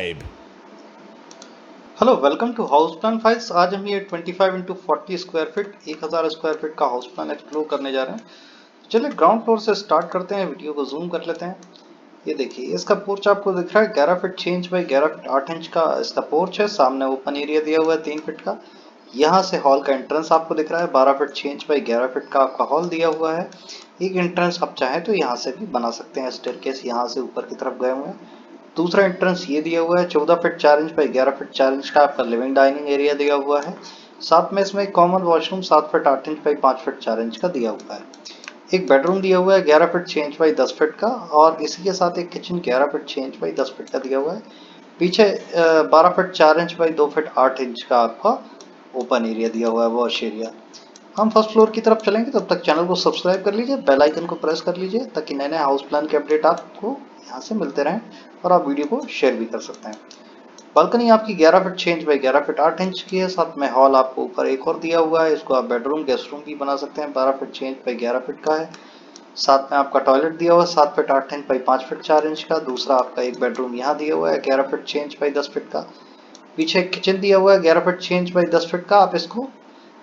subscribe. Hello, welcome to house plan files. आज हम ये 25 into 40 square feet 1000 square feet का हाउस प्लान एक्सप्लोर करने जा रहे हैं। चलिए ग्राउंड फ्लोर से स्टार्ट करते हैं, वीडियो को जूम कर लेते हैं। ये देखिए, इसका पोर्च आपको दिख रहा है 11 feet 6 inch by 11 feet 8 inch का इसका पोर्च है। सामने ओपन एरिया दिया हुआ है 3 फीट का। यहाँ से हॉल का एंट्रेंस आपको दिख रहा है 12 फीट 6 इंच बाई 11 फीट का आपका हॉल दिया हुआ है। एक एंट्रेंस आप चाहें तो यहाँ से भी बना सकते हैं, स्टेयरकेस यहाँ से ऊपर की तरफ गए हुए हैं। दूसरा एंट्रेंस ये दिया हुआ है 14 feet 4 inch by 11 feet 4 inch का आपका लिविंग डाइनिंग एरिया दिया हुआ है। साथ में इसमें एक common washroom 7 feet 8 inch by 5 feet 4 inch का दिया हुआ है। एक बेडरूम दिया हुआ है 11 फीट 6 इंच बाई 10 फीट का, और इसी के साथ एक kitchen 11 feet 6 inch by 10 feet का दिया हुआ है। पीछे 12 feet 4 inch by 2 feet 8 inch का आपका ओपन एरिया दिया हुआ है, वॉश एरिया। हम फर्स्ट फ्लोर की तरफ चलेंगे, तब तक चैनल को सब्सक्राइब कर लीजिए, बेल आइकन को प्रेस कर लीजिए ताकि नए नए हाउस प्लान के अपडेट आपको यहाँ से मिलते रहें और आप वीडियो को शेयर भी कर सकते हैं। बालकनी आपकी 11 feet 6 inch by 11 feet 8 inch की है। साथ में हॉल आपको ऊपर एक और दिया हुआ है, इसको आप बेडरूम गेस्ट रूम भी बना सकते हैं। 12 फीट 6 इंच बाई 11 फीट का है। साथ में आपका टॉयलेट दिया हुआ है 7 feet 8 inch by 5 feet 4 inch का। दूसरा आपका एक बेडरूम यहाँ दिया हुआ है 11 फीट 6 इंच बाई 10 फीट का। पीछे एक किचन दिया हुआ है 11 फीट 6 इंच बाई 10 फीट का। आप इसको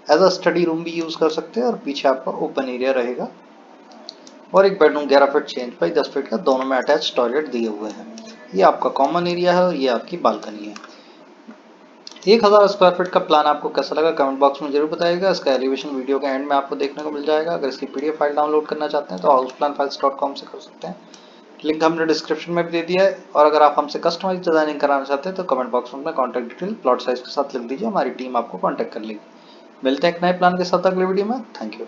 एज अ स्टडी रूम भी यूज कर सकते हैं और पीछे आपका ओपन एरिया रहेगा। और एक bedroom 11 feet 6 inch by 10 feet का, दोनों में अटैच टॉयलेट दिए हुए हैं। ये आपका कॉमन एरिया है और ये आपकी बालकनी है। 1000 स्क्वायर फीट का प्लान आपको कैसा लगा कमेंट बॉक्स में जरूर बताइएगा। इसका एलिवेशन वीडियो के एंड में आपको देखने को मिल जाएगा। अगर इसकी पीडीएफ फाइल डाउनलोड करना चाहते हैं तो houseplanfiles.com से कर सकते हैं। लिंक हमने डिस्क्रिप्शन में भी दे दिया है। और अगर आप हमसे कस्टमाइज डिजाइनिंग कराना चाहते हैं तो कमेंट बॉक्स में अपना कॉन्टैक्ट डिटेल प्लॉट साइज के साथ लिख दीजिए, हमारी टीम आपको कॉन्टैक्ट कर लेगी। मिलते हैं एक नए प्लान के साथ अगले वीडियो में। Thank you.